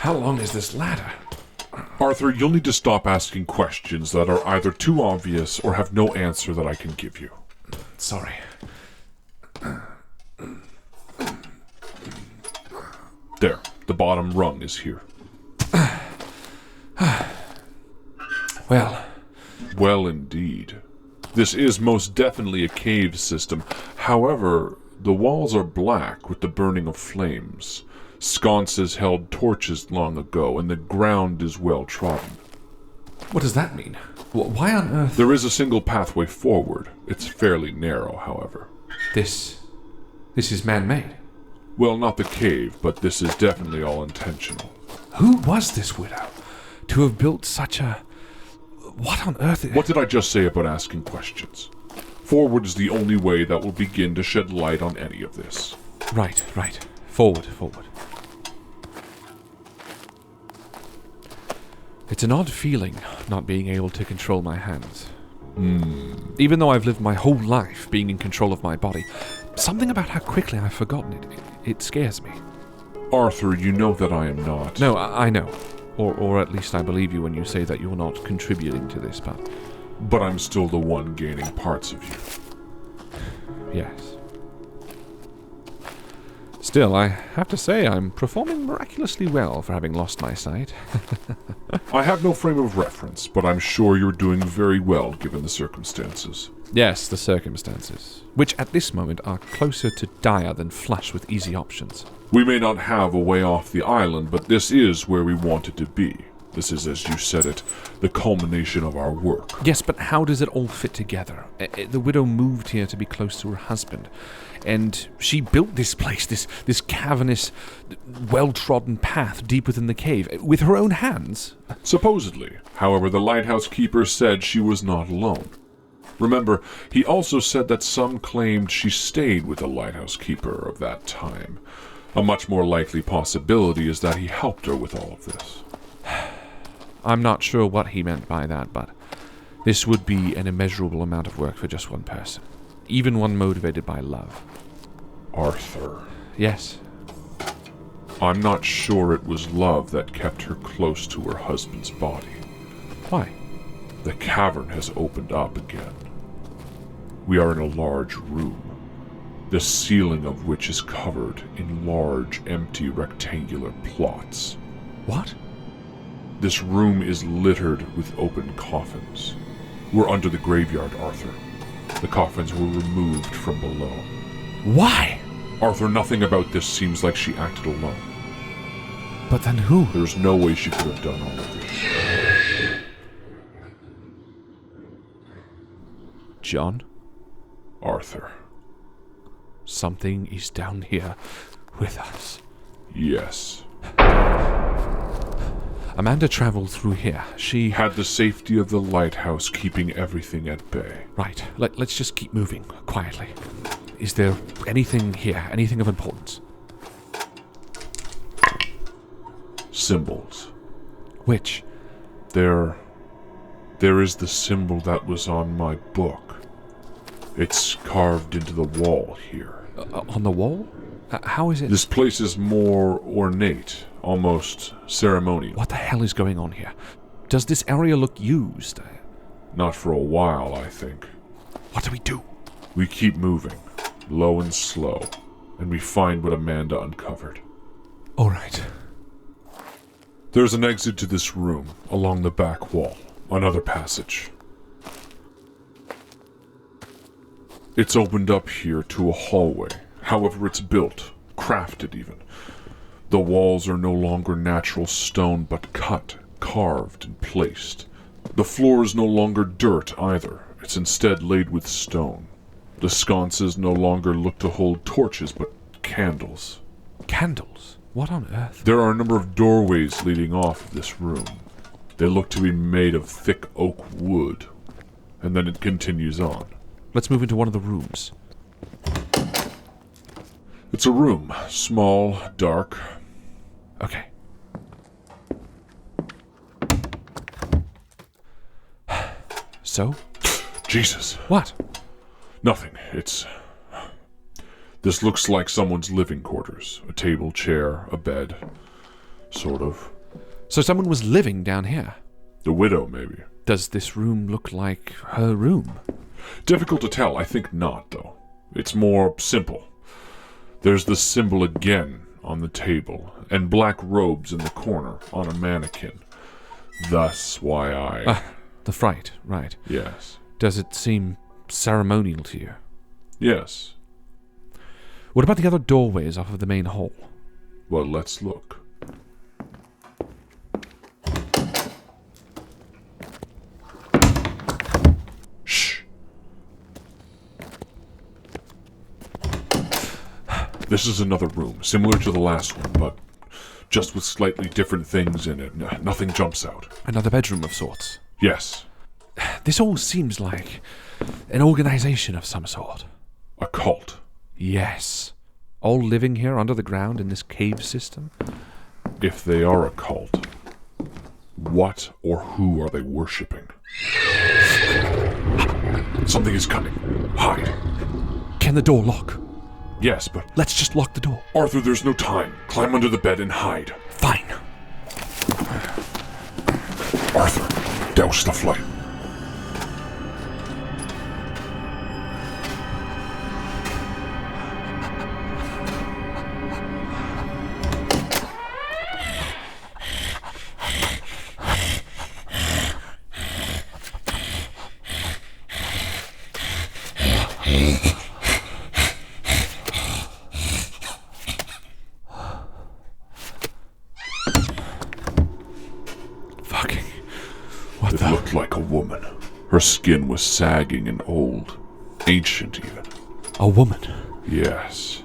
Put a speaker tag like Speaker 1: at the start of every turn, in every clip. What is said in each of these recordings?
Speaker 1: How long is this ladder?
Speaker 2: Arthur, you'll need to stop asking questions that are either too obvious or have no answer that I can give you.
Speaker 1: Sorry.
Speaker 2: There, the bottom rung is here. Well, indeed. This is most definitely a cave system. However, the walls are black with the burning of flames. Sconces held torches long ago, and the ground is well trodden.
Speaker 1: What does that mean? Why on earth?
Speaker 2: There is a single pathway forward. It's fairly narrow, however.
Speaker 1: This is man-made.
Speaker 2: Well, not the cave, but this is definitely all intentional.
Speaker 1: Who was this widow? To have built such a... What on earth is...
Speaker 2: What did I just say about asking questions? Forward is the only way that will begin to shed light on any of this.
Speaker 1: Right. Forward. It's an odd feeling, not being able to control my hands. Even though I've lived my whole life being in control of my body, something about how quickly I've forgotten it scares me.
Speaker 2: Arthur, you know that I am not.
Speaker 1: No, I know. Or at least I believe you when you say that you're not contributing to this,
Speaker 2: But I'm still the one gaining parts of you.
Speaker 1: Yes. Still, I have to say I'm performing miraculously well for having lost my sight.
Speaker 2: I have no frame of reference, but I'm sure you're doing very well given the circumstances.
Speaker 1: Yes, the circumstances, which at this moment are closer to dire than flush with easy options.
Speaker 2: We may not have a way off the island, but this is where we wanted to be. This is, as you said it, the culmination of our work.
Speaker 1: Yes, but how does it all fit together? The widow moved here to be close to her husband, and she built this place, this cavernous, well-trodden path deep within the cave, with her own hands.
Speaker 2: Supposedly. However, the lighthouse keeper said she was not alone. Remember, he also said that some claimed she stayed with the lighthouse keeper of that time. A much more likely possibility is that he helped her with all of this.
Speaker 1: I'm not sure what he meant by that, but this would be an immeasurable amount of work for just one person. Even one motivated by love.
Speaker 2: Arthur.
Speaker 1: Yes.
Speaker 2: I'm not sure it was love that kept her close to her husband's body.
Speaker 1: Why?
Speaker 2: The cavern has opened up again. We are in a large room, the ceiling of which is covered in large, empty, rectangular plots.
Speaker 1: What?
Speaker 2: This room is littered with open coffins. We're under the graveyard, Arthur. The coffins were removed from below.
Speaker 1: Why?
Speaker 2: Arthur, nothing about this seems like she acted alone.
Speaker 1: But then who?
Speaker 2: There's no way she could have done all of this.
Speaker 1: John?
Speaker 2: Arthur.
Speaker 1: Something is down here with us.
Speaker 2: Yes.
Speaker 1: Amanda traveled through here. She
Speaker 2: had the safety of the lighthouse keeping everything at bay.
Speaker 1: Right. Let's just keep moving quietly. Is there anything here? Anything of importance?
Speaker 2: Symbols.
Speaker 1: Which?
Speaker 2: There is the symbol that was on my book. It's carved into the wall here.
Speaker 1: On the wall? How is it?
Speaker 2: This place is more ornate, almost ceremonial.
Speaker 1: What the hell is going on here? Does this area look used?
Speaker 2: Not for a while, I think.
Speaker 1: What do we do?
Speaker 2: We keep moving, low and slow, and we find what Amanda uncovered.
Speaker 1: All right.
Speaker 2: There's an exit to this room, along the back wall. Another passage. It's opened up here to a hallway. However, it's built, crafted even. The walls are no longer natural stone, but cut, carved, and placed. The floor is no longer dirt either. It's instead laid with stone. The sconces no longer look to hold torches, but candles.
Speaker 1: Candles? What on earth?
Speaker 2: There are a number of doorways leading off of this room. They look to be made of thick oak wood. And then it continues on.
Speaker 1: Let's move into one of the rooms.
Speaker 2: It's a room. Small, dark.
Speaker 1: Okay. So?
Speaker 2: Jesus.
Speaker 1: What?
Speaker 2: Nothing. This looks like someone's living quarters. A table, chair, a bed. Sort of.
Speaker 1: So someone was living down here.
Speaker 2: The widow, maybe.
Speaker 1: Does this room look like her room?
Speaker 2: Difficult to tell. I think not, though. It's more simple. There's the symbol again on the table, and black robes in the corner on a mannequin. Thus why I...
Speaker 1: The fright, right.
Speaker 2: Yes.
Speaker 1: Does it seem ceremonial to you?
Speaker 2: Yes.
Speaker 1: What about the other doorways off of the main hall?
Speaker 2: Well, let's look. Shh. This is another room, similar to the last one, but just with slightly different things in it. Nothing jumps out.
Speaker 1: Another bedroom of sorts?
Speaker 2: Yes.
Speaker 1: This all seems like an organization of some sort.
Speaker 2: A cult.
Speaker 1: Yes. All living here under the ground in this cave system?
Speaker 2: If they are a cult, what or who are they worshipping? Something is coming. Hide.
Speaker 1: Can the door lock?
Speaker 2: Yes, but...
Speaker 1: Let's just lock the door.
Speaker 2: Arthur, there's no time. Climb under the bed and hide.
Speaker 1: Fine.
Speaker 2: Arthur, douse the flame. It looked like a woman. Her skin was sagging and old. Ancient, even.
Speaker 1: A woman?
Speaker 2: Yes.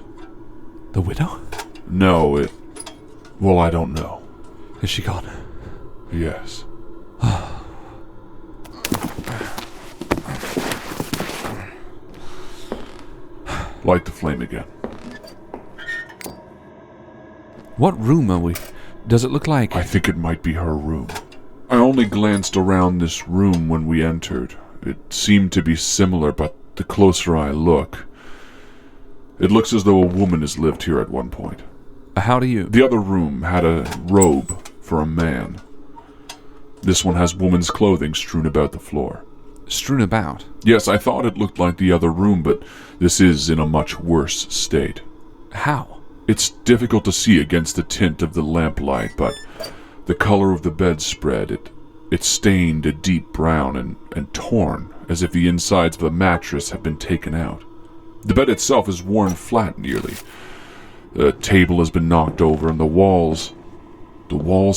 Speaker 1: The widow?
Speaker 2: No, well, I don't know.
Speaker 1: Is she gone?
Speaker 2: Yes. Light the flame again.
Speaker 1: What room are we? Does it look like...
Speaker 2: I think it might be her room. I only glanced around this room when we entered. It seemed to be similar, but the closer I look, it looks as though a woman has lived here at one point.
Speaker 1: How do you...
Speaker 2: The other room had a robe for a man. This one has woman's clothing strewn about the floor.
Speaker 1: Strewn about?
Speaker 2: Yes, I thought it looked like the other room, but this is in a much worse state.
Speaker 1: How?
Speaker 2: It's difficult to see against the tint of the lamplight, but the color of the bedspread, it's stained a deep brown and torn, as if the insides of a mattress have been taken out. The bed itself is worn flat nearly. The table has been knocked over, and the walls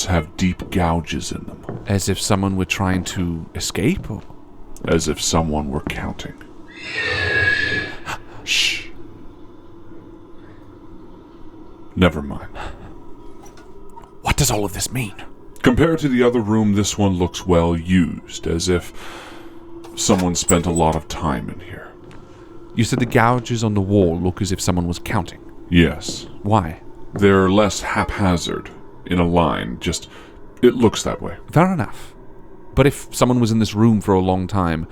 Speaker 2: have deep gouges in them.
Speaker 1: As if someone were trying to escape? Or?
Speaker 2: As if someone were counting. Shh. Never mind.
Speaker 1: What does all of this mean?
Speaker 2: Compared to the other room, this one looks well used, as if someone spent a lot of time in here.
Speaker 1: You said the gouges on the wall look as if someone was counting.
Speaker 2: Yes.
Speaker 1: Why?
Speaker 2: They're less haphazard, in a line, just... it looks that way.
Speaker 1: Fair enough. But if someone was in this room for a long time,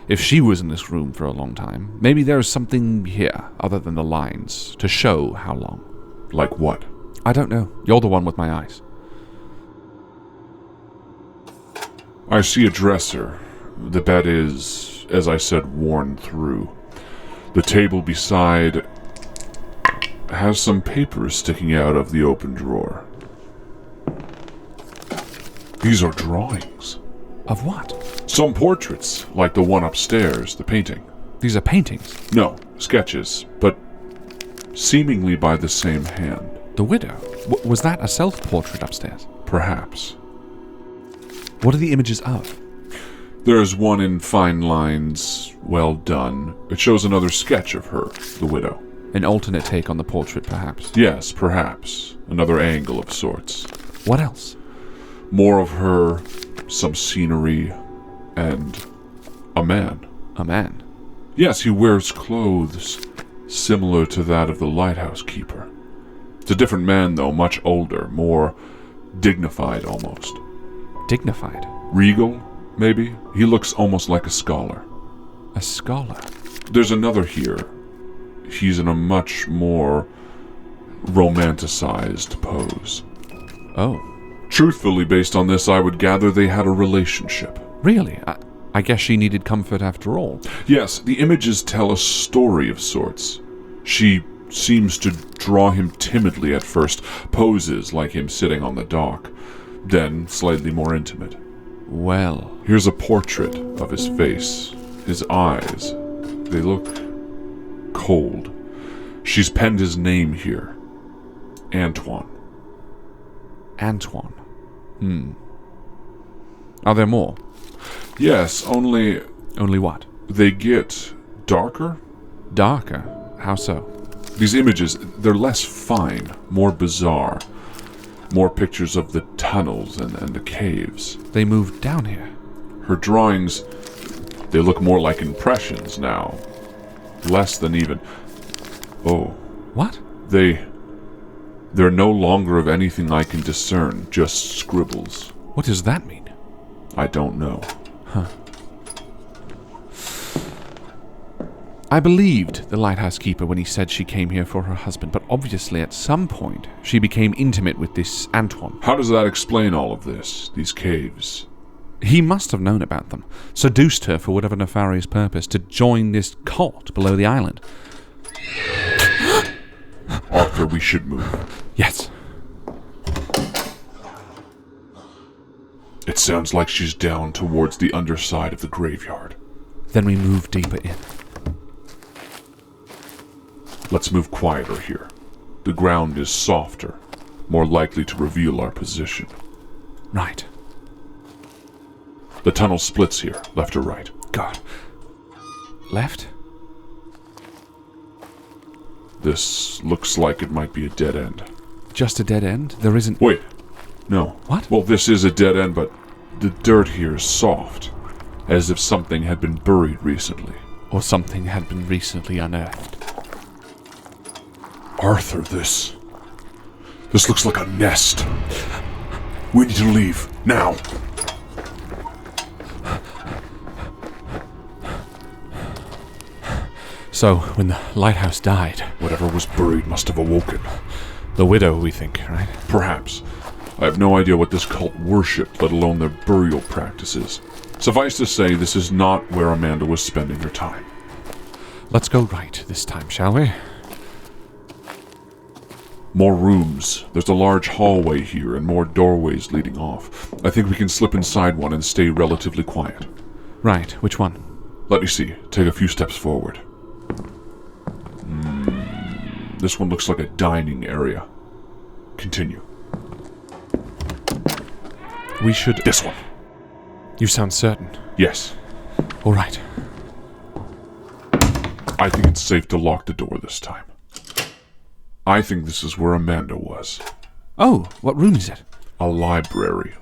Speaker 1: if she was in this room for a long time, maybe there's something here, other than the lines, to show how long.
Speaker 2: Like what?
Speaker 1: I don't know. You're the one with my eyes.
Speaker 2: I see a dresser. The bed is, as I said, worn through. The table beside has some papers sticking out of the open drawer. These are drawings.
Speaker 1: Of what?
Speaker 2: Some portraits, like the one upstairs, the painting.
Speaker 1: These are paintings?
Speaker 2: No, sketches, but seemingly by the same hand.
Speaker 1: The widow? Was that a self-portrait upstairs?
Speaker 2: Perhaps.
Speaker 1: What are the images of?
Speaker 2: There is one in fine lines, well done. It shows another sketch of her, the widow.
Speaker 1: An alternate take on the portrait, perhaps?
Speaker 2: Yes, perhaps. Another angle of sorts.
Speaker 1: What else?
Speaker 2: More of her, some scenery, and a man.
Speaker 1: A man?
Speaker 2: Yes, he wears clothes similar to that of the lighthouse keeper. It's a different man, though, much older, more dignified almost.
Speaker 1: Dignified?
Speaker 2: Regal, maybe? He looks almost like a scholar.
Speaker 1: A scholar?
Speaker 2: There's another here. He's in a much more romanticized pose.
Speaker 1: Oh.
Speaker 2: Truthfully, based on this, I would gather they had a relationship.
Speaker 1: Really? I guess she needed comfort after all.
Speaker 2: Yes, the images tell a story of sorts. She seems to draw him timidly at first, poses like him sitting on the dock, then slightly more intimate.
Speaker 1: Well...
Speaker 2: Here's a portrait of his face. His eyes, they look cold. She's penned his name here. Antoine.
Speaker 1: Antoine. Are there more?
Speaker 2: Yes, only...
Speaker 1: Only what?
Speaker 2: They get darker?
Speaker 1: Darker? How so?
Speaker 2: These images, they're less fine, more bizarre. More pictures of the tunnels and the caves.
Speaker 1: They moved down here.
Speaker 2: Her drawings, they look more like impressions now. Less than even... Oh.
Speaker 1: What?
Speaker 2: They're no longer of anything I can discern, just scribbles.
Speaker 1: What does that mean?
Speaker 2: I don't know.
Speaker 1: Huh. I believed the lighthouse keeper when he said she came here for her husband, but obviously at some point she became intimate with this Antoine.
Speaker 2: How does that explain all of this, these caves?
Speaker 1: He must have known about them, seduced her for whatever nefarious purpose to join this cult below the island.
Speaker 2: Arthur, we should move.
Speaker 1: Yes.
Speaker 2: It sounds like she's down towards the underside of the graveyard.
Speaker 1: Then we move deeper in.
Speaker 2: Let's move quieter here. The ground is softer, more likely to reveal our position.
Speaker 1: Right.
Speaker 2: The tunnel splits here, left or right.
Speaker 1: God. Left?
Speaker 2: This looks like it might be a dead end.
Speaker 1: Just a dead end? There isn't...
Speaker 2: Wait. No.
Speaker 1: What?
Speaker 2: Well, this is a dead end, but the dirt here is soft, as if something had been buried recently.
Speaker 1: Or something had been recently unearthed.
Speaker 2: Arthur, this looks like a nest. We need to leave, now.
Speaker 1: So, when the lighthouse died...
Speaker 2: Whatever was buried must have awoken.
Speaker 1: The widow, we think, right?
Speaker 2: Perhaps. I have no idea what this cult worshipped, let alone their burial practices. Suffice to say, this is not where Amanda was spending her time.
Speaker 1: Let's go right this time, shall we?
Speaker 2: More rooms. There's a large hallway here and more doorways leading off. I think we can slip inside one and stay relatively quiet.
Speaker 1: Right, which one?
Speaker 2: Let me see. Take a few steps forward. This one looks like a dining area. Continue.
Speaker 1: We should...
Speaker 2: This one.
Speaker 1: You sound certain.
Speaker 2: Yes.
Speaker 1: All right.
Speaker 2: I think it's safe to lock the door this time. I think this is where Amanda was.
Speaker 1: Oh, what room is it?
Speaker 2: A library.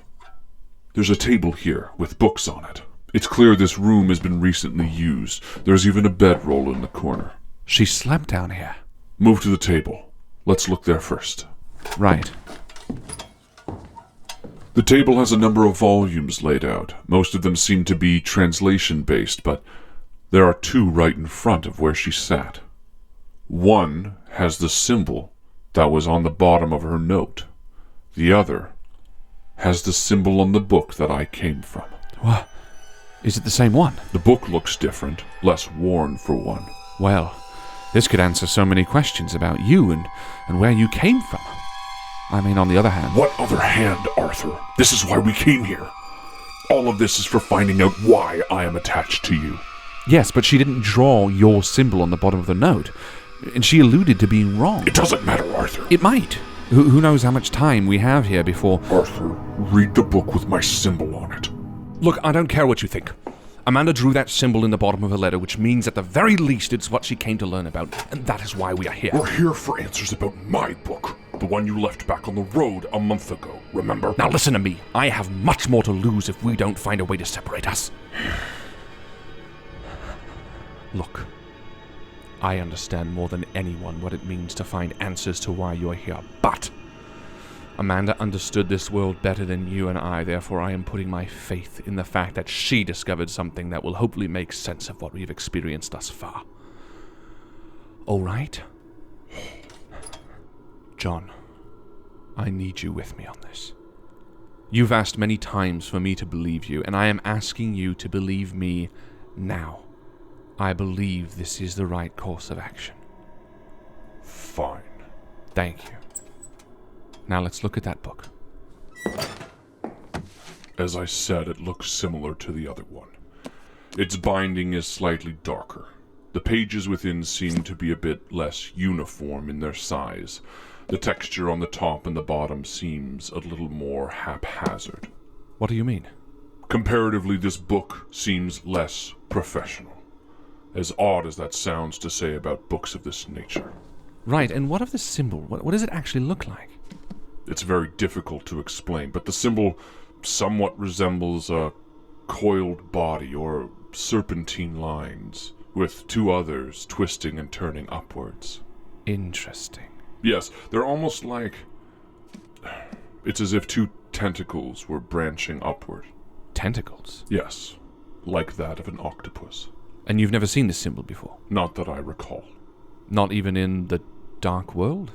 Speaker 2: There's a table here with books on it. It's clear this room has been recently used. There's even a bedroll in the corner.
Speaker 1: She slept down here.
Speaker 2: Move to the table. Let's look there first.
Speaker 1: Right.
Speaker 2: The table has a number of volumes laid out. Most of them seem to be translation-based, but there are two right in front of where she sat. One has the symbol that was on the bottom of her note. The other has the symbol on the book that I came from.
Speaker 1: What? Is it the same one?
Speaker 2: The book looks different, less worn for one.
Speaker 1: Well, this could answer so many questions about you and where you came from. I mean, on the other hand...
Speaker 2: What other hand, Arthur? This is why we came here. All of this is for finding out why I am attached to you.
Speaker 1: Yes, but she didn't draw your symbol on the bottom of the note. And she alluded to being wrong.
Speaker 2: It doesn't matter, Arthur.
Speaker 1: It might. Who knows how much time we have here before...
Speaker 2: Arthur, read the book with my symbol on it.
Speaker 1: Look, I don't care what you think. Amanda drew that symbol in the bottom of her letter, which means at the very least it's what she came to learn about, and that is why we are here.
Speaker 2: We're here for answers about my book, the one you left back on the road a month ago, remember?
Speaker 1: Now listen to me. I have much more to lose if we don't find a way to separate us. Look, I understand more than anyone what it means to find answers to why you're here, but Amanda understood this world better than you and I, therefore I am putting my faith in the fact that she discovered something that will hopefully make sense of what we've experienced thus far. All right? John, I need you with me on this. You've asked many times for me to believe you, and I am asking you to believe me now. I believe this is the right course of action.
Speaker 2: Fine.
Speaker 1: Thank you. Now let's look at that book.
Speaker 2: As I said, it looks similar to the other one. Its binding is slightly darker. The pages within seem to be a bit less uniform in their size. The texture on the top and the bottom seems a little more haphazard.
Speaker 1: What do you mean?
Speaker 2: Comparatively, this book seems less professional. As odd as that sounds to say about books of this nature.
Speaker 1: Right, and what of the symbol? What does it actually look like?
Speaker 2: It's very difficult to explain, but the symbol somewhat resembles a coiled body or serpentine lines, with two others twisting and turning upwards.
Speaker 1: Interesting.
Speaker 2: Yes, they're almost like... It's as if two tentacles were branching upward.
Speaker 1: Tentacles?
Speaker 2: Yes, like that of an octopus.
Speaker 1: And you've never seen this symbol before?
Speaker 2: Not that I recall.
Speaker 1: Not even in the dark world?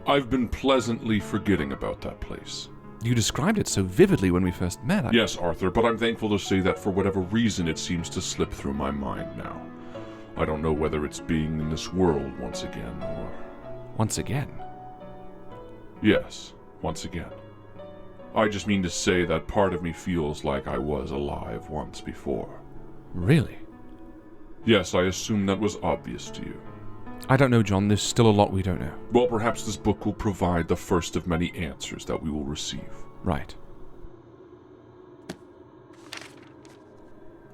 Speaker 2: I've been pleasantly forgetting about that place.
Speaker 1: You described it so vividly when we first met.
Speaker 2: Yes, Arthur, but I'm thankful to say that for whatever reason it seems to slip through my mind now. I don't know whether it's being in this world once again, or...
Speaker 1: Once again?
Speaker 2: Yes, once again. I just mean to say that part of me feels like I was alive once before.
Speaker 1: Really?
Speaker 2: Yes, I assume that was obvious to you.
Speaker 1: I don't know, John. There's still a lot we don't know.
Speaker 2: Well, perhaps this book will provide the first of many answers that we will receive.
Speaker 1: Right.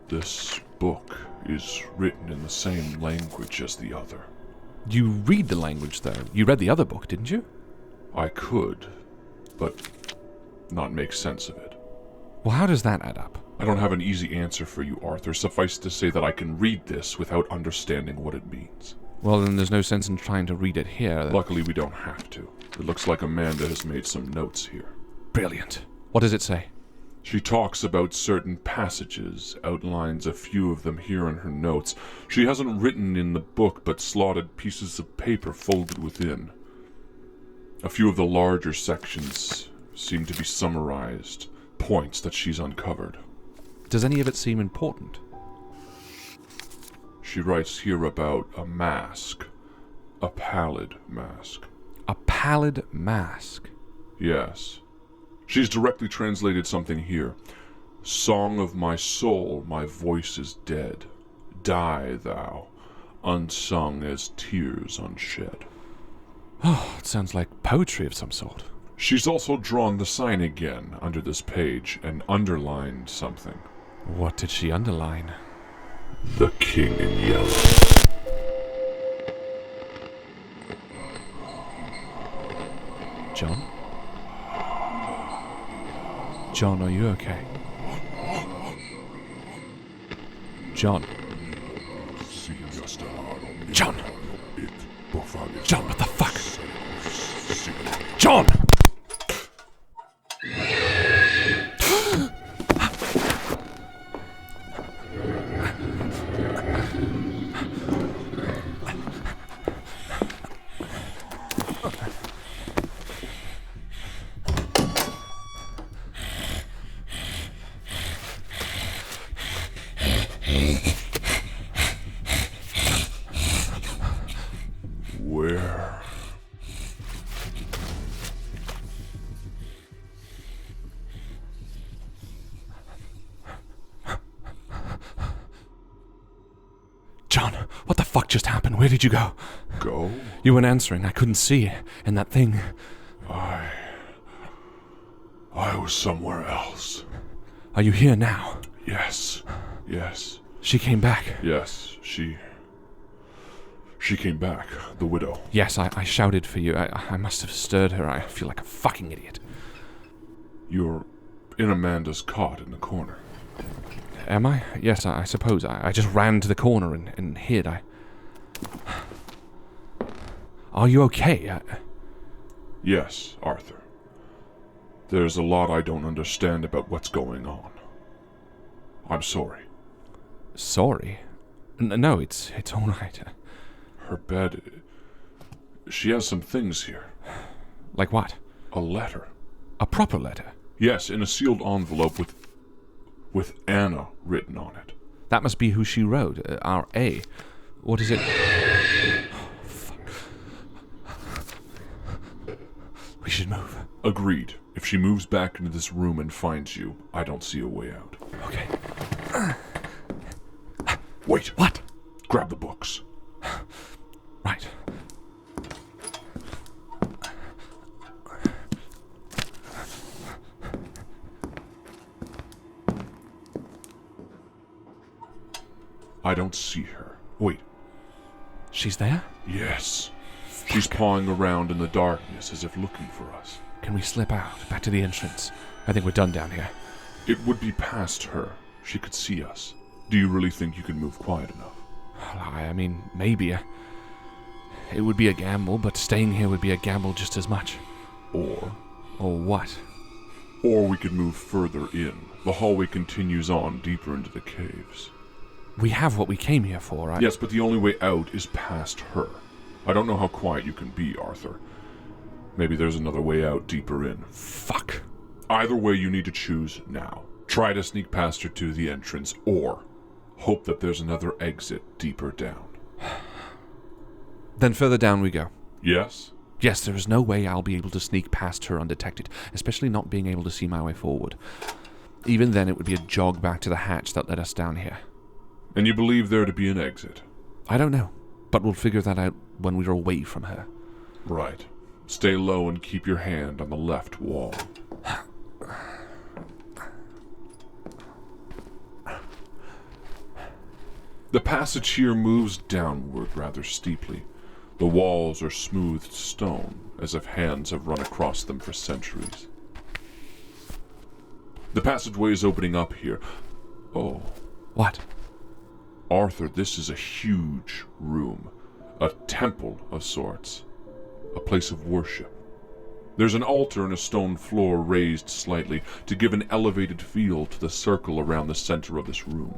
Speaker 2: This book is written in the same language as the other.
Speaker 1: You read the language, though. You read the other book, didn't you?
Speaker 2: I could, but not make sense of it.
Speaker 1: Well, how does that add up?
Speaker 2: I don't have an easy answer for you, Arthur. Suffice to say that I can read this without understanding what it means.
Speaker 1: Well, then there's no sense in trying to read it here.
Speaker 2: Luckily, we don't have to. It looks like Amanda has made some notes here.
Speaker 1: Brilliant. What does it say?
Speaker 2: She talks about certain passages, outlines a few of them here in her notes. She hasn't written in the book, but slotted pieces of paper folded within. A few of the larger sections seem to be summarized, points that she's uncovered.
Speaker 1: Does any of it seem important?
Speaker 2: She writes here about a mask. A pallid mask.
Speaker 1: A pallid mask?
Speaker 2: Yes. She's directly translated something here. Song of my soul, my voice is dead. Die thou, unsung as tears unshed.
Speaker 1: Oh, it sounds like poetry of some sort.
Speaker 2: She's also drawn the sign again under this page and underlined something.
Speaker 1: What did she underline?
Speaker 2: The King in Yellow.
Speaker 1: John? John, are you okay? John? John! John, what the fuck? John!
Speaker 2: Where?
Speaker 1: John, what the fuck just happened? Where did you go?
Speaker 2: Go?
Speaker 1: You weren't answering. I couldn't see. And that thing...
Speaker 2: I was somewhere else.
Speaker 1: Are you here now?
Speaker 2: Yes. Yes.
Speaker 1: She came back.
Speaker 2: Yes, she came back, the widow.
Speaker 1: Yes, I shouted for you. I must have stirred her. I feel like a fucking idiot.
Speaker 2: You're in Amanda's cot in the corner.
Speaker 1: Am I? Yes, I suppose. I just ran to the corner and hid. Are you okay?
Speaker 2: Yes, Arthur. There's a lot I don't understand about what's going on. I'm sorry.
Speaker 1: Sorry? No, it's all right.
Speaker 2: Her bed... She has some things here.
Speaker 1: Like what?
Speaker 2: A letter.
Speaker 1: A proper letter?
Speaker 2: Yes, in a sealed envelope with Anna written on it.
Speaker 1: That must be who she wrote, our A. What is it? Oh, fuck. We should move.
Speaker 2: Agreed. If she moves back into this room and finds you, I don't see a way out.
Speaker 1: Okay.
Speaker 2: Wait.
Speaker 1: What?
Speaker 2: Grab the books.
Speaker 1: Right.
Speaker 2: I don't see her. Wait.
Speaker 1: She's there?
Speaker 2: Yes. She's pawing around in the darkness as if looking for us.
Speaker 1: Can we slip out, back to the entrance? I think we're done down here.
Speaker 2: It would be past her. She could see us. Do you really think you can move quiet enough?
Speaker 1: I mean, maybe. It would be a gamble, but staying here would be a gamble just as much.
Speaker 2: Or
Speaker 1: what?
Speaker 2: Or we could move further in. The hallway continues on deeper into the caves.
Speaker 1: We have what we came here for, right?
Speaker 2: Yes, but the only way out is past her. I don't know how quiet you can be, Arthur. Maybe there's another way out deeper in.
Speaker 1: Fuck.
Speaker 2: Either way, you need to choose now. Try to sneak past her to the entrance, or hope that there's another exit deeper down.
Speaker 1: Then further down we go.
Speaker 2: Yes?
Speaker 1: Yes, there is no way I'll be able to sneak past her undetected, especially not being able to see my way forward. Even then, it would be a jog back to the hatch that led us down here.
Speaker 2: And you believe there to be an exit?
Speaker 1: I don't know, but we'll figure that out when we're away from her.
Speaker 2: Right. Stay low and keep your hand on the left wall. The passage here moves downward rather steeply. The walls are smoothed stone, as if hands have run across them for centuries. The passageway is opening up here. Oh.
Speaker 1: What?
Speaker 2: Arthur, this is a huge room. A temple of sorts. A place of worship. There's an altar and a stone floor raised slightly to give an elevated feel to the circle around the center of this room.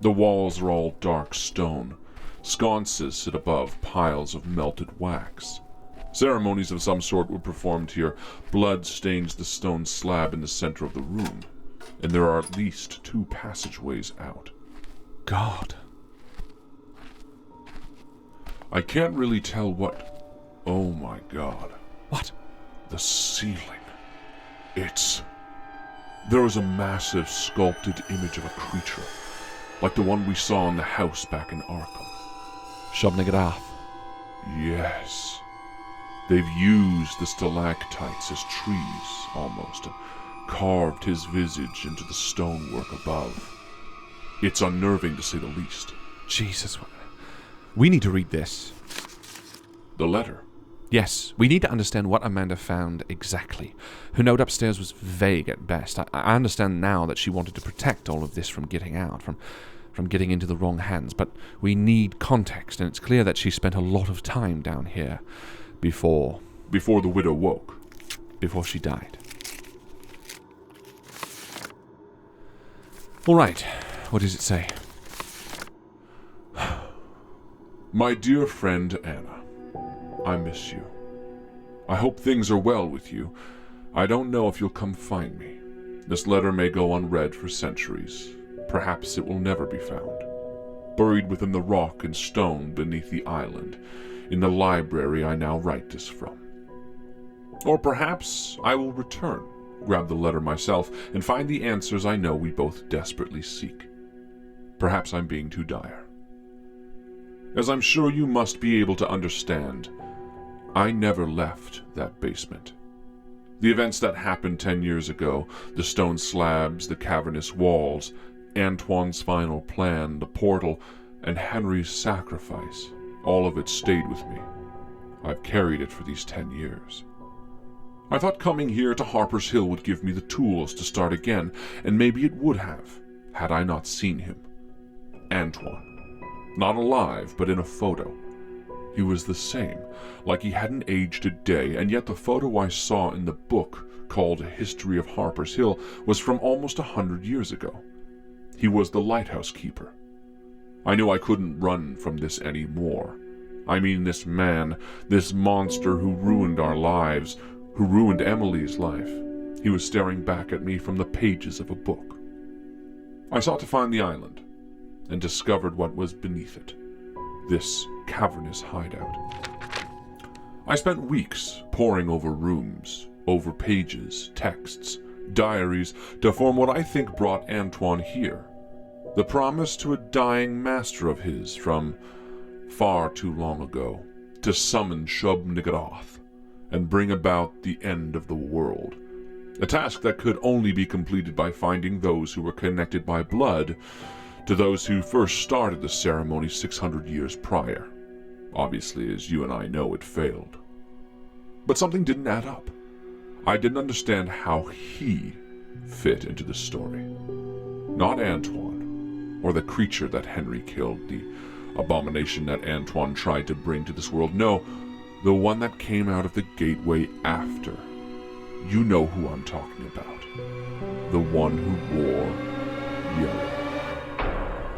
Speaker 2: The walls are all dark stone. Sconces sit above piles of melted wax. Ceremonies of some sort were performed here. Blood stains the stone slab in the center of the room, and there are at least 2 passageways out.
Speaker 1: God.
Speaker 2: I can't really tell what... Oh my God.
Speaker 1: What?
Speaker 2: The ceiling. There is a massive sculpted image of a creature, like the one we saw in the house back in Arkham.
Speaker 1: Shobnigrath.
Speaker 2: Yes. They've used the stalactites as trees, almost, and carved his visage into the stonework above. It's unnerving, to say the least.
Speaker 1: Jesus. We need to read this.
Speaker 2: The letter.
Speaker 1: Yes, we need to understand what Amanda found exactly. Her note upstairs was vague at best. I understand now that she wanted to protect all of this from getting out, from getting into the wrong hands, but we need context, and it's clear that she spent a lot of time down here before
Speaker 2: the widow woke.
Speaker 1: Before she died. All right, what does it say?
Speaker 2: My dear friend Anna, I miss you. I hope things are well with you. I don't know if you'll come find me. This letter may go unread for centuries. Perhaps it will never be found. Buried within the rock and stone beneath the island, in the library I now write this from. Or perhaps I will return, grab the letter myself, and find the answers I know we both desperately seek. Perhaps I'm being too dire. As I'm sure you must be able to understand, I never left that basement. The events that happened 10 years ago, the stone slabs, the cavernous walls, Antoine's final plan, the portal, and Henry's sacrifice, all of it stayed with me. I've carried it for these 10 years. I thought coming here to Harper's Hill would give me the tools to start again, and maybe it would have, had I not seen him. Antoine. Not alive, but in a photo. He was the same, like he hadn't aged a day, and yet the photo I saw in the book called A History of Harper's Hill was from almost 100 years ago. He was the lighthouse keeper. I knew I couldn't run from this anymore. I mean, this man, this monster who ruined our lives, who ruined Emily's life. He was staring back at me from the pages of a book. I sought to find the island, and discovered what was beneath it, this cavernous hideout. I spent weeks poring over rooms, over pages, texts, diaries, to form what I think brought Antoine here. The promise to a dying master of his from far too long ago, to summon Shub-Niggurath and bring about the end of the world. A task that could only be completed by finding those who were connected by blood to those who first started the ceremony 600 years prior. Obviously, as you and I know, it failed. But something didn't add up. I didn't understand how he fit into the story. Not Antoine, or the creature that Henry killed, the abomination that Antoine tried to bring to this world. No, the one that came out of the gateway after. You know who I'm talking about. The one who wore yellow.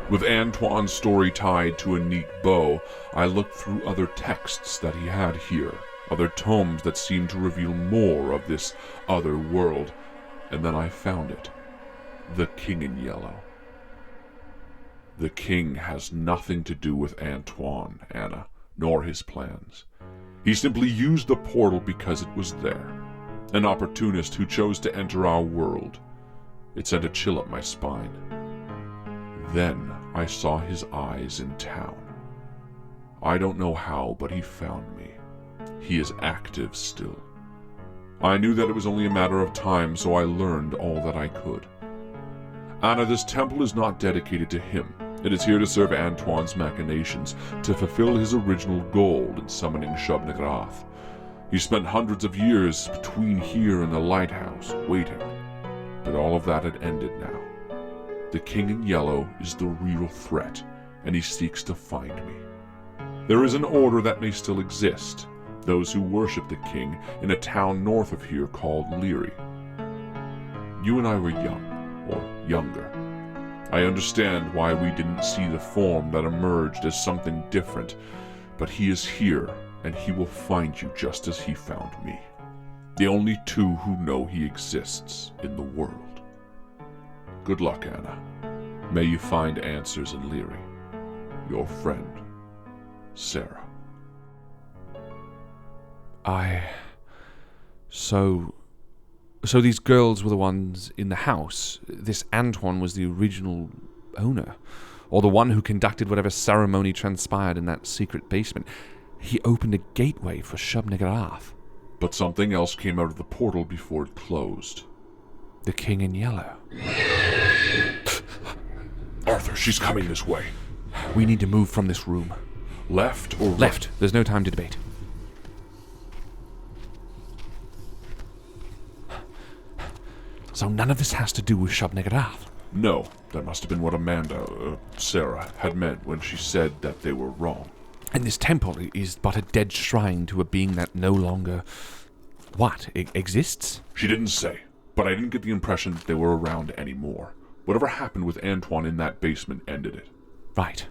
Speaker 2: With Antoine's story tied to a neat bow, I looked through other texts that he had here, other tomes that seemed to reveal more of this other world, and then I found it. The King in Yellow. The King has nothing to do with Antoine, Anna, nor his plans. He simply used the portal because it was there. An opportunist who chose to enter our world. It sent a chill up my spine. Then I saw his eyes in town. I don't know how, but he found me. He is active still. I knew that it was only a matter of time, so I learned all that I could. Anna, this temple is not dedicated to him. It is here to serve Antoine's machinations, to fulfill his original goal in summoning Shub-Niggurath. He spent hundreds of years between here and the lighthouse, waiting. But all of that had ended now. The King in Yellow is the real threat, and he seeks to find me. There is an order that may still exist, those who worship the King in a town north of here called Leary. You and I were young, or younger. I understand why we didn't see the form that emerged as something different, but he is here, and he will find you just as he found me. The only two who know he exists in the world. Good luck, Anna. May you find answers in Leary. Your friend, Sarah.
Speaker 1: So these girls were the ones in the house. This Antoine was the original owner, or the one who conducted whatever ceremony transpired in that secret basement. He opened a gateway for Shub-Niggurath.
Speaker 2: But something else came out of the portal before it closed.
Speaker 1: The King in Yellow.
Speaker 2: Arthur, she's coming this way.
Speaker 1: We need to move from this room.
Speaker 2: Left or right?
Speaker 1: Left. There's no time to debate. So none of this has to do with Shub-Niggurath.
Speaker 2: No, that must have been what Sarah, had meant when she said that they were wrong.
Speaker 1: And this temple is but a dead shrine to a being that no longer... what? Exists?
Speaker 2: She didn't say, but I didn't get the impression that they were around anymore. Whatever happened with Antoine in that basement ended it.
Speaker 1: Right.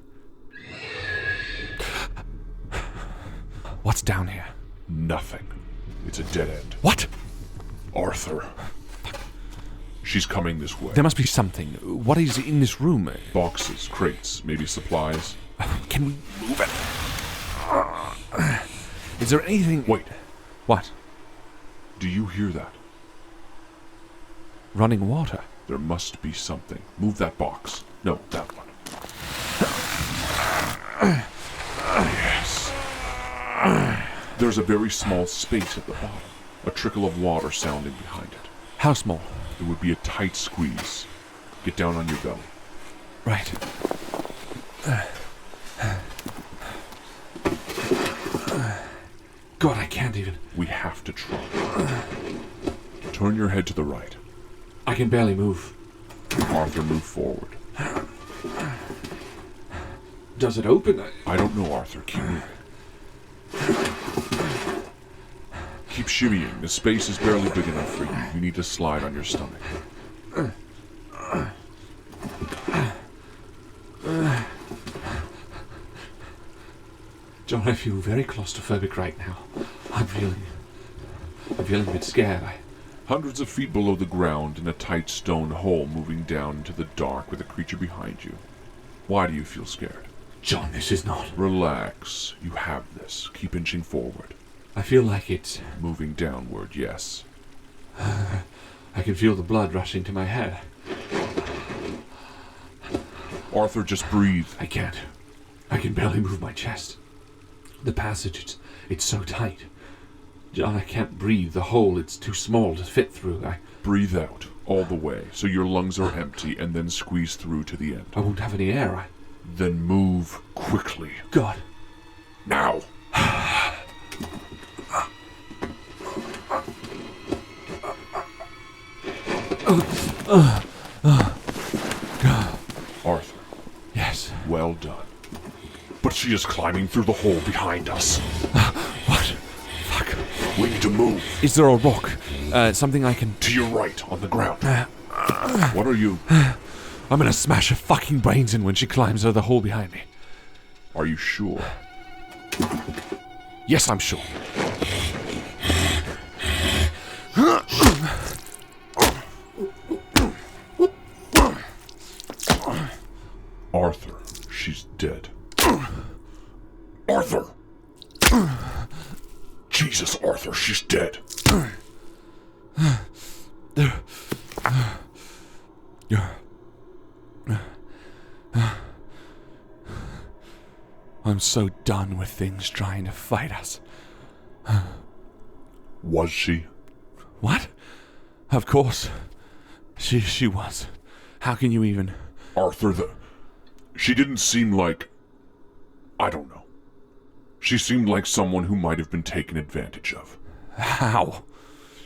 Speaker 1: What's down here?
Speaker 2: Nothing. It's a dead end.
Speaker 1: What?
Speaker 2: Arthur. She's coming this way.
Speaker 1: There must be something. What is in this room?
Speaker 2: Boxes, crates, maybe supplies.
Speaker 1: Can we move it? Is there anything...
Speaker 2: Wait.
Speaker 1: What?
Speaker 2: Do you hear that?
Speaker 1: Running water.
Speaker 2: There must be something. Move that box. No, that one. Yes. There's a very small space at the bottom. A trickle of water sounding behind it.
Speaker 1: How small?
Speaker 2: It would be a tight squeeze. Get down on your belly.
Speaker 1: Right. God, I can't even.
Speaker 2: We have to try. Turn your head to the right.
Speaker 1: I can barely move.
Speaker 2: Arthur, move forward.
Speaker 1: Does it open?
Speaker 2: I don't know, Arthur. Keep moving. Keep shimmying. The space is barely big enough for you. You need to slide on your stomach.
Speaker 1: John, I feel very claustrophobic right now. I'm feeling I'm feeling a bit scared.
Speaker 2: Hundreds of feet below the ground, in a tight stone hole moving down into the dark with a creature behind you. Why do you feel scared?
Speaker 1: John, this is not...
Speaker 2: Relax. You have this. Keep inching forward.
Speaker 1: I feel like it's...
Speaker 2: Moving downward, yes.
Speaker 1: I can feel the blood rushing to my head.
Speaker 2: Arthur, just breathe.
Speaker 1: I can't. I can barely move my chest. The passage, it's so tight. John, I can't breathe. The hole, it's too small to fit through.
Speaker 2: Breathe out, all the way, so your lungs are empty, and then squeeze through to the end.
Speaker 1: I won't have any air.
Speaker 2: Then move quickly.
Speaker 1: God.
Speaker 2: Now! Arthur.
Speaker 1: Yes.
Speaker 2: Well done. But she is climbing through the hole behind us.
Speaker 1: What? Fuck.
Speaker 2: We need to move.
Speaker 1: Is there a rock? Something I can...
Speaker 2: To your right, on the ground. What are you...
Speaker 1: I'm gonna smash her fucking brains in when she climbs out of the hole behind me.
Speaker 2: Are you sure?
Speaker 1: Yes, I'm sure.
Speaker 2: Arthur, she's dead. Arthur! Jesus, Arthur, she's dead.
Speaker 1: I'm so done with things trying to fight us.
Speaker 2: Was she?
Speaker 1: What? Of course. She was. How can you even...
Speaker 2: Arthur, she didn't seem like... I don't know. She seemed like someone who might have been taken advantage of.
Speaker 1: How?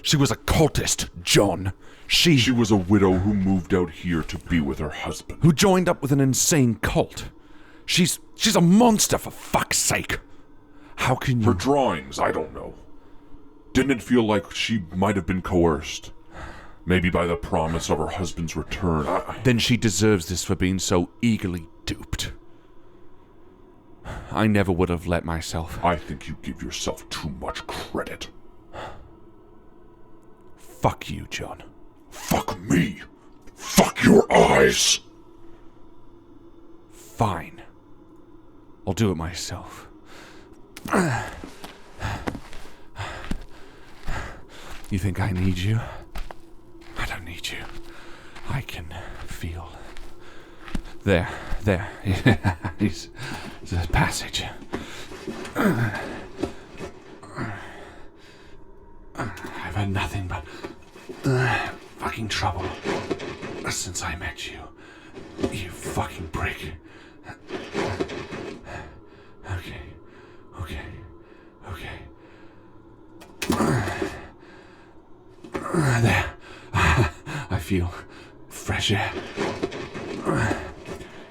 Speaker 1: She was a cultist, John.
Speaker 2: She was a widow who moved out here to be with her husband.
Speaker 1: Who joined up with an insane cult. She's a monster, for fuck's sake. How can you...
Speaker 2: Her drawings, I don't know. Didn't it feel like she might have been coerced? Maybe by the promise of her husband's return.
Speaker 1: Then she deserves this for being so eagerly duped. I never would have let myself...
Speaker 2: I think you give yourself too much credit.
Speaker 1: Fuck you, John.
Speaker 2: Fuck me. Fuck your eyes.
Speaker 1: Fine. I'll do it myself. You think I need you? I don't need you. I can feel. There. It's a passage. I've had nothing but fucking trouble since I met you. You fucking prick. Okay. There. I feel fresh air.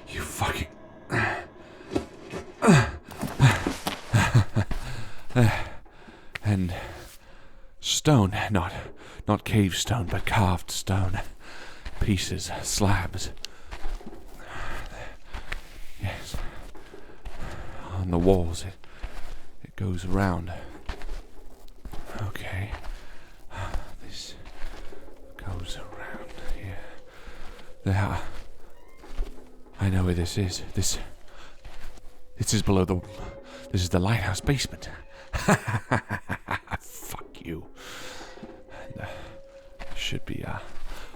Speaker 1: You fucking... And stone, not cave stone, but carved stone. Pieces, slabs. Yes. On the walls, it goes around. Okay. This goes around here. There. I know where this is. This is below the... This is the lighthouse basement. Fuck you. And, should be a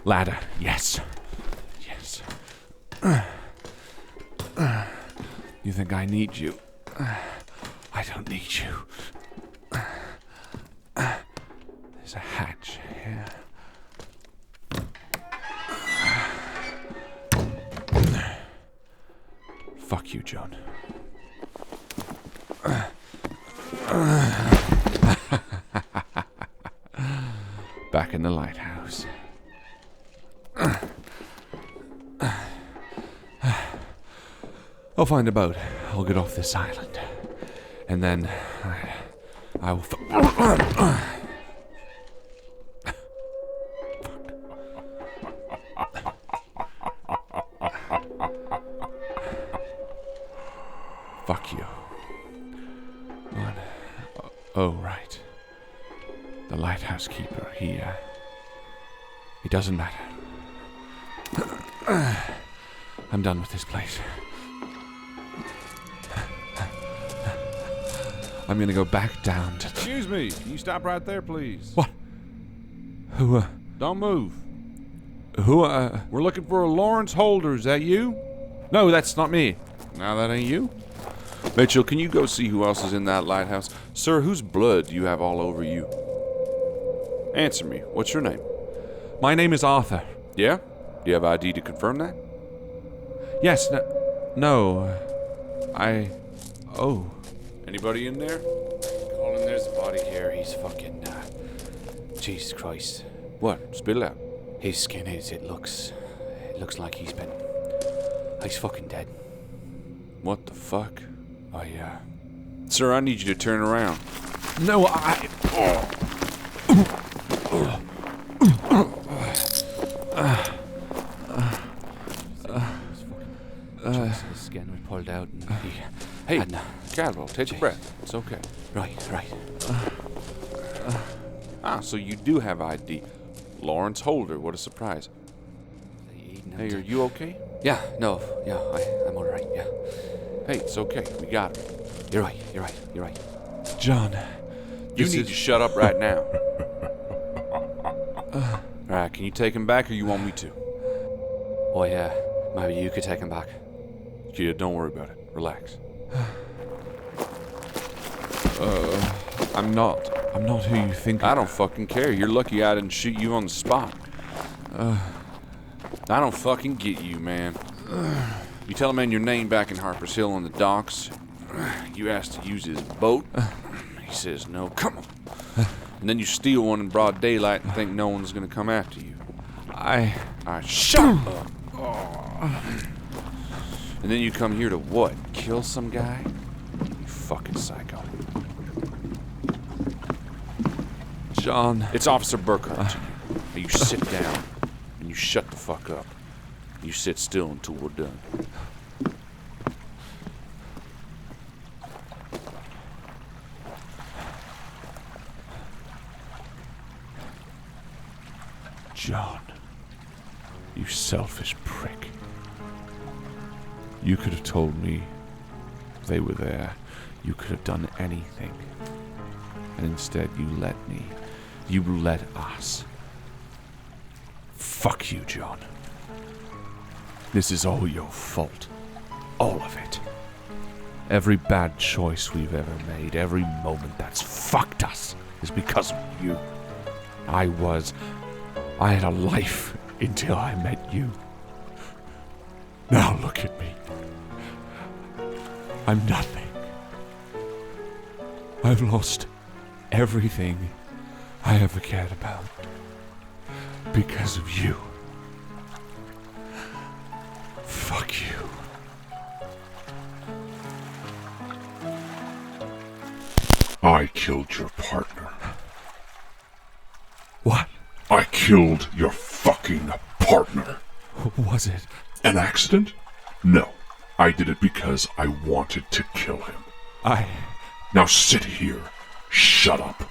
Speaker 1: ladder. Yes. You think I need you? I don't need you. There's a hatch here. Fuck you, John. Back in the lighthouse. I'll find a boat. I'll get off this island. And then I will... Fuck you. Oh, right. The lighthouse keeper, he doesn't matter. I'm done with this place. I'm gonna go back down to the...
Speaker 3: Excuse me, can you stop right there, please?
Speaker 1: What? Who,
Speaker 3: Don't move.
Speaker 1: We're
Speaker 3: looking for a Lawrence Holder, is that you?
Speaker 1: No, that's not me.
Speaker 3: Now that ain't you? Mitchell, can you go see who else is in that lighthouse? Sir, whose blood do you have all over you? Answer me, what's your name?
Speaker 1: My name is Arthur.
Speaker 3: Yeah? Do you have ID to confirm that?
Speaker 1: Yes, Oh.
Speaker 3: Anybody in there?
Speaker 4: Colin, there's a body here. He's fucking, Jesus Christ.
Speaker 3: What? Spit it out.
Speaker 4: His skin is, it looks like he's fucking dead.
Speaker 3: What the fuck? Sir, I need you to turn around.
Speaker 1: No,
Speaker 4: His skin was pulled out and he...
Speaker 3: Hey, Cadwell, take a breath. It's okay.
Speaker 4: Right.
Speaker 3: So you do have ID. Lawrence Holder, what a surprise. Hey, are you okay?
Speaker 4: Yeah, I'm alright, yeah.
Speaker 3: Hey, it's okay. We got him.
Speaker 4: You're right.
Speaker 1: John.
Speaker 3: You need to shut up right now. Alright, can you take him back or you want me to?
Speaker 4: Oh, yeah. Maybe you could take him back.
Speaker 3: Yeah, don't worry about it. Relax.
Speaker 1: I'm not who you think.
Speaker 3: I don't fucking care. You're lucky I didn't shoot you on the spot. I don't fucking get you, man. You tell a man your name back in Harper's Hill on the docks. You ask to use his boat. He says no. Come on. And then you steal one in broad daylight and think no one's gonna come after you. Shut up. And then you come here to what? Kill some guy? You fucking psycho.
Speaker 1: John.
Speaker 3: It's Officer Burkhardt. Now you sit down and you shut the fuck up. You sit still until we're done.
Speaker 1: John, you selfish prick. You could have told me they were there. You could have done anything. And instead you let me. You let us. Fuck you, John. This is all your fault. All of it. Every bad choice we've ever made, every moment that's fucked us is because of you. I had a life until I met you. Now look at me. I'm nothing. I've lost everything I ever cared about because of you. Fuck you.
Speaker 2: I killed your partner.
Speaker 1: What?
Speaker 2: I killed your fucking partner.
Speaker 1: Was it?
Speaker 2: An accident? No. I did it because I wanted to kill him. Now sit here, shut up,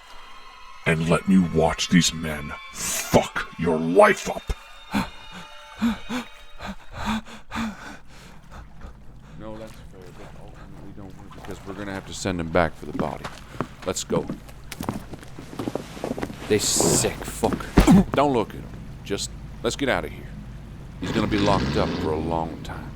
Speaker 2: and let me watch these men fuck your life up.
Speaker 3: No, that's fair, but ultimately don't worry because we're gonna have to send him back for the body. Let's go.
Speaker 4: This sick fuck.
Speaker 3: Don't look at him. Just, let's get out of here. He's gonna be locked up for a long time.